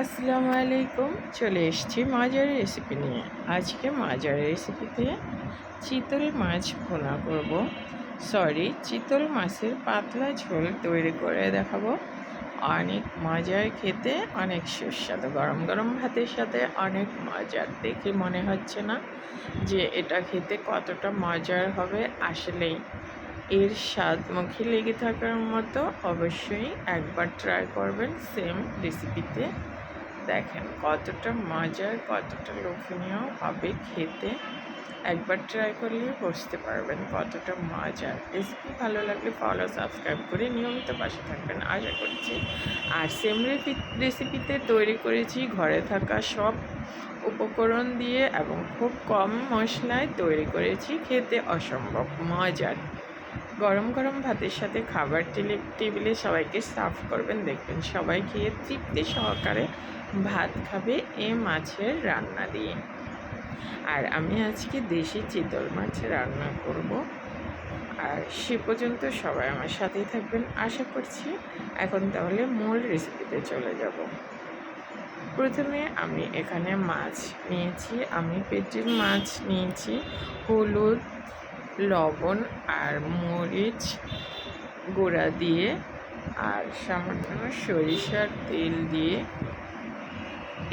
আসসালামু আলাইকুম। চলে এসেছি মাজার রেসিপি নিয়ে। আজকে মাজার রেসিপিতে চিতল মাছ ভুনা করব। চিতল মাছের পাতলা ঝোল তৈরি করে দেখাবো। অনেক মজার খেতে, অনেক সুস্বাদু, গরম গরম ভাতের সাথে অনেক মজার। দেখে মনে হচ্ছে না যে এটা খেতে কতটা মজার হবে। আসলেই এর স্বাদ মুখে লেগে থাকার মতো। অবশ্যই একবার ট্রাই করবেন সেম রেসিপিতে। দেখেন কতটা মজার, কতটা লোভনীয় হবে খেতে। একবার ট্রাই করলে বুঝতে পারবেন কতটা মজার। রেসিপি ভালো লাগলে ফলো সাবস্ক্রাইব করে নিয়মিত পাশে থাকবেন আশা করছি। আর সেম রেসিপিতে তৈরি করেছি ঘরে থাকা সব উপকরণ দিয়ে এবং খুব কম মশলায় তৈরি করেছি। খেতে অসম্ভব মজার। গরম গরম ভাতের সাথে খাবার টেবিলে সবাইকে সার্ভ করবেন, দেখবেন সবাই খেয়ে তৃপ্তি সহকারে ভাত খাবে এ মাছের রান্না দিয়ে। আর আমি আজকে দেশি চিতল মাছ রান্না করব। আর সে পর্যন্ত সবাই আমার সাথেই থাকবেন আশা করছি। এখন তাহলে মূল রেসিপিতে চলে যাব। প্রথমে আমি এখানে মাছ নিয়েছি, আমি পেটির মাছ নিয়েছি। হলুদ, লবণ আর মরিচ গুঁড়া দিয়ে আর সামান্য সরিষার তেল দিয়ে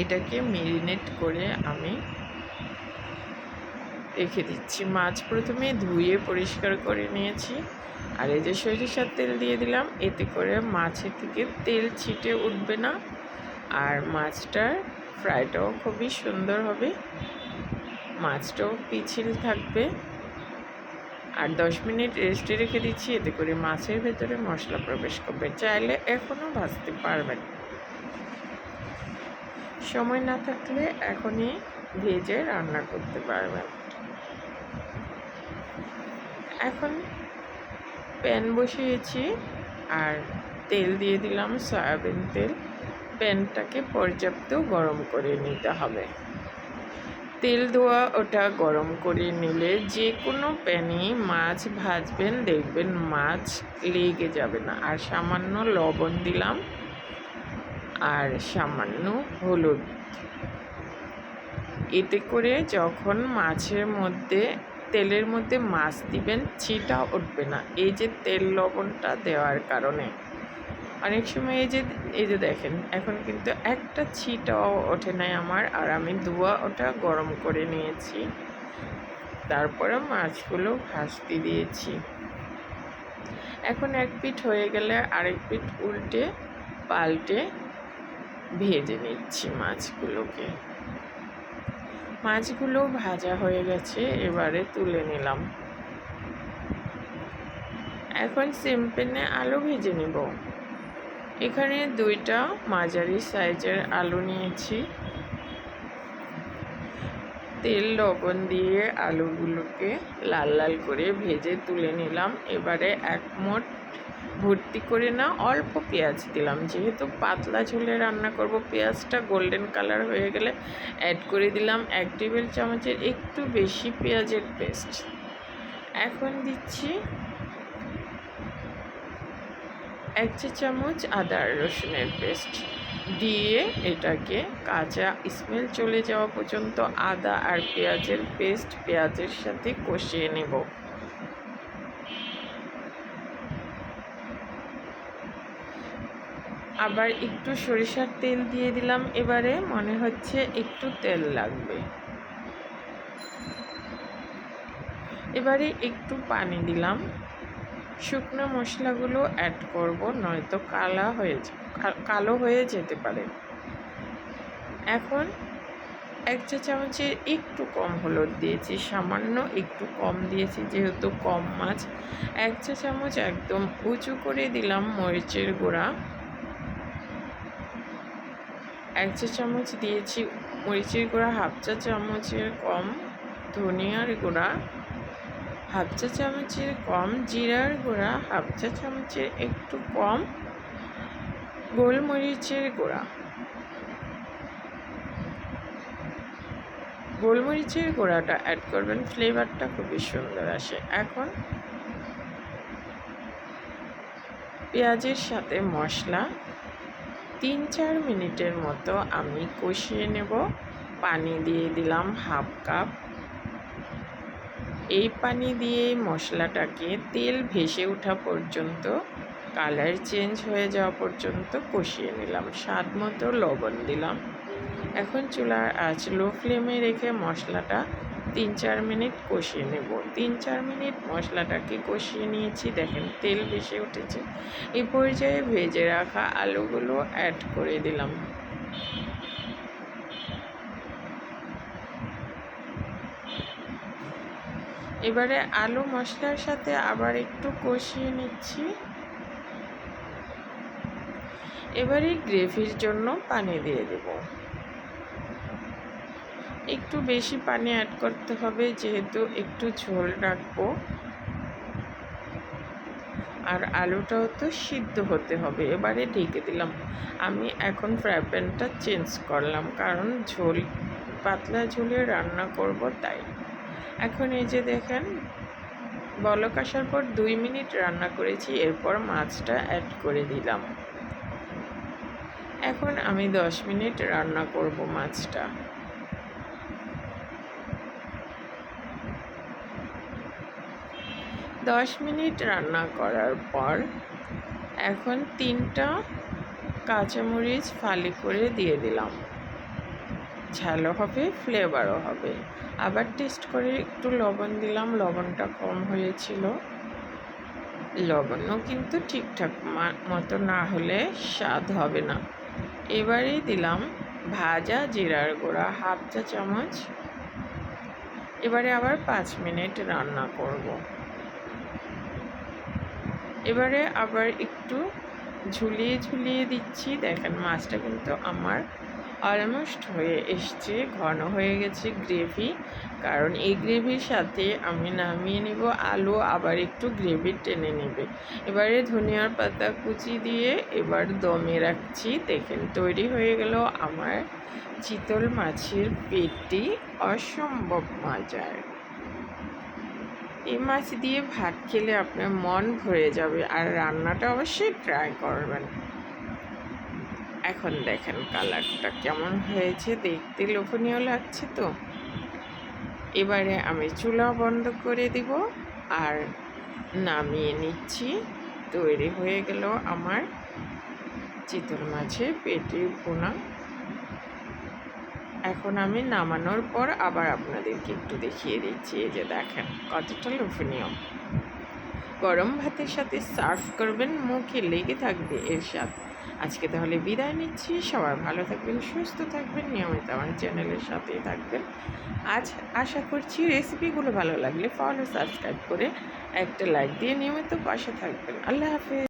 এটাকে মেরিনেট করে আমি রেখে দিচ্ছি। মাছ প্রথমে ধুয়ে পরিষ্কার করে নিয়েছি। আর এই যে সরিষার তেল দিয়ে দিলাম, এতে করে মাছের থেকে তেল ছিটে উঠবে না। আর মাছটার ফ্রাইটাও খুবই সুন্দর হবে, মাছটাও পিছিল থাকবে। আর 10 মিনিট রেস্টে রেখে দিচ্ছি, এতে করে মাছের ভেতরে মশলা প্রবেশ করবে। চাইলে এখনও ভাজতে পারবেন, সময় না থাকলে এখনই ভেজে রান্না করতে পারবেন। এখন প্যান বসিয়েছি আর তেল দিয়ে দিলাম সয়াবিন তেল। প্যানটাকে পর্যাপ্ত গরম করে নিতে হবে। তেল ধোয়া ওটা গরম করে নিলে যে কোনো প্যানে মাছ ভাজবেন, দেখবেন মাছ লেগে যাবে না। আর সামান্য লবণ দিলাম আর সামান্য হলুদ। এতে করে যখন মাছের মধ্যে তেলের মধ্যে মাছ দিবেন ছিটা উঠবে না, এই যে তেল লবণটা দেওয়ার কারণে। অনেক সময় এই যে দেখেন এখন কিন্তু একটা ছিটাও ওঠে নাই আমার। আর আমি ধোয়া ওটা গরম করে নিয়েছি, তারপরে মাছগুলো ভাজতে দিয়েছি। এখন এক পিঠ হয়ে গেলে আরেক পিঠ উল্টে পাল্টে ভেজে নিচ্ছি মাছগুলোকে। মাছগুলো ভাজা হয়ে গেছে, এবারে তুলে নিলাম। এখন সেম প্যানে আলু ভেজে নেব। এখানে 2টা মাঝারি সাইজের আলু নিয়েছি। তেল লবণ দিয়ে আলুগুলোকে লাল লাল করে ভেজে তুলে নিলাম। এবারে এক মোট ভর্তি করে না, অল্প পেঁয়াজ দিলাম, যেহেতু পাতলা ঝোলে রান্না করব। পেঁয়াজটা গোল্ডেন কালার হয়ে গেলে অ্যাড করে দিলাম 1 টেবিল চামচের একটু বেশি পেঁয়াজের পেস্ট। এখন দিচ্ছি 1 চা চামচ আদা রসুনের পেস্ট দিয়ে এটাকে কাঁচা স্মেল চলে যাওয়া পর্যন্ত আদা আর পেঁয়াজের পেস্ট পেঁয়াজের সাথে কষিয়ে নেব। আবার একটু সরিষার তেল দিয়ে দিলাম, এবারে মনে হচ্ছে একটু তেল লাগবে। এবারে একটু পানি দিলাম। শুকনো মশলাগুলো অ্যাড করব, নয়তো কালো হয়ে যেতে পারে। এখন 1 চা চামচের একটু কম হলুদ দিয়েছি, সামান্য একটু কম দিয়েছি যেহেতু কম মাছ। 1 চা চামচ একদম উঁচু করে দিলাম মরিচের গুঁড়া। 1 চা চামচ দিয়েছি মরিচের গুঁড়া, 1/2 চা চামচের কম ধনিয়ার গুঁড়া, 1/2 চা চামচের কম জিরার গুঁড়া, 1/2 চা চামচের একটু কম গোলমরিচের গুঁড়া। গোলমরিচের গুঁড়াটা অ্যাড করবেন, ফ্লেভারটা খুবই সুন্দর আসে। এখন পেঁয়াজের সাথে মশলা 3-4 মিনিটের মতো আমি কষিয়ে নেব। পানি দিয়ে দিলাম 1/2 কাপ। এই পানি দিয়ে মশলাটাকে তেল ভেসে ওঠা পর্যন্ত, কালার চেঞ্জ হয়ে যাওয়া পর্যন্ত কষিয়ে নিলাম। স্বাদ মতো লবণ দিলাম। এখন চুলার আঁচ লো ফ্লেমে রেখে মশলাটা 3-4 মিনিট কষিয়ে নেব। 3-4 মিনিট মশলাটাকে কষিয়ে নিয়েছি। দেখেন তেল ভেসে উঠেছে। এই পর্যায়ে ভেজে রাখা আলুগুলো অ্যাড করে দিলাম। এবারে আলু মশলার সাথে আবার একটু কষিয়ে নিচ্ছি। এবারে গ্রেভির জন্য পানি দিয়ে দেব। একটু বেশি পানি অ্যাড করতে হবে, যেহেতু একটু ঝোল রাখবো আর আলুটাও তো সিদ্ধ হতে হবে। এবারে ঢেকে দিলাম। আমি এখন ফ্রাই প্যানটা চেঞ্জ করলাম, কারণ পাতলা ঝোলে রান্না করব তাই। এখন এই যে দেখেন বলক আসার পর 2 মিনিট রান্না করেছি। এরপর মাছটা অ্যাড করে দিলাম। এখন আমি 10 মিনিট রান্না করব মাছটা। দশ মিনিট রান্না করার পর এখন 3টা কাঁচামরিচ ফালি করে দিয়ে দিলাম। ঝালও হবে, ফ্লেভারও হবে। আবার টেস্ট করে একটু লবণ দিলাম। লবণটা কম হয়েছিল। লবণও কিন্তু ঠিকঠাক মতো না হলে স্বাদ হবে না। এবারে দিলাম ভাজা জিরার গুঁড়া 1/2 চা চামচ। এবারে আবার 5 মিনিট রান্না করব। এবারে আবার একটু ঝুলিয়ে ঝুলিয়ে দিচ্ছি। দেখেন মাছটা কিন্তু আমার অলমোস্ট হয়ে এসছে, ঘন হয়ে গেছে গ্রেভি। কারণ এই গ্রেভির সাথে আমি নামিয়ে নিব। আলু আবার একটু গ্রেভি টেনে নেবে। এবারে ধনিয়ার পাতা কুচি দিয়ে এবার দমে রাখছি। দেখেন তৈরি হয়ে গেল আমার চিতল মাছের পেটি। অসম্ভব মজার। এই মাছ দিয়ে ভাত খেলে আপনার মন ভরে যাবে। আর রান্নাটা অবশ্যই ট্রাই করবেন। এখন দেখেন কালারটা কেমন হয়েছে, দেখতে লোভনীয় লাগছে তো। এবারে আমি চুলা বন্ধ করে দিব আর নামিয়ে নিচ্ছি। তৈরি হয়ে গেল আমার চিতল মাছের পেটি ভুনা। এখন আমি নামানোর পর আবার আপনাদেরকে একটু দেখিয়ে দিচ্ছি। এই যে দেখেন কতটা লোভনীয়। গরম ভাতের সাথে সার্ভ করবেন, মুখে লেগে থাকবে এর স্বাদ। আজকে তাহলে বিদায় নিচ্ছি। সবাই ভালো থাকবেন, সুস্থ থাকবেন, নিয়মিত আমার চ্যানেলের সাথেই থাকবেন। আজ আশা করছি রেসিপিগুলো ভালো লাগলে ফলো সাবস্ক্রাইব করে একটা লাইক দিয়ে নিয়মিত পাশে থাকবেন। আল্লাহ হাফেজ।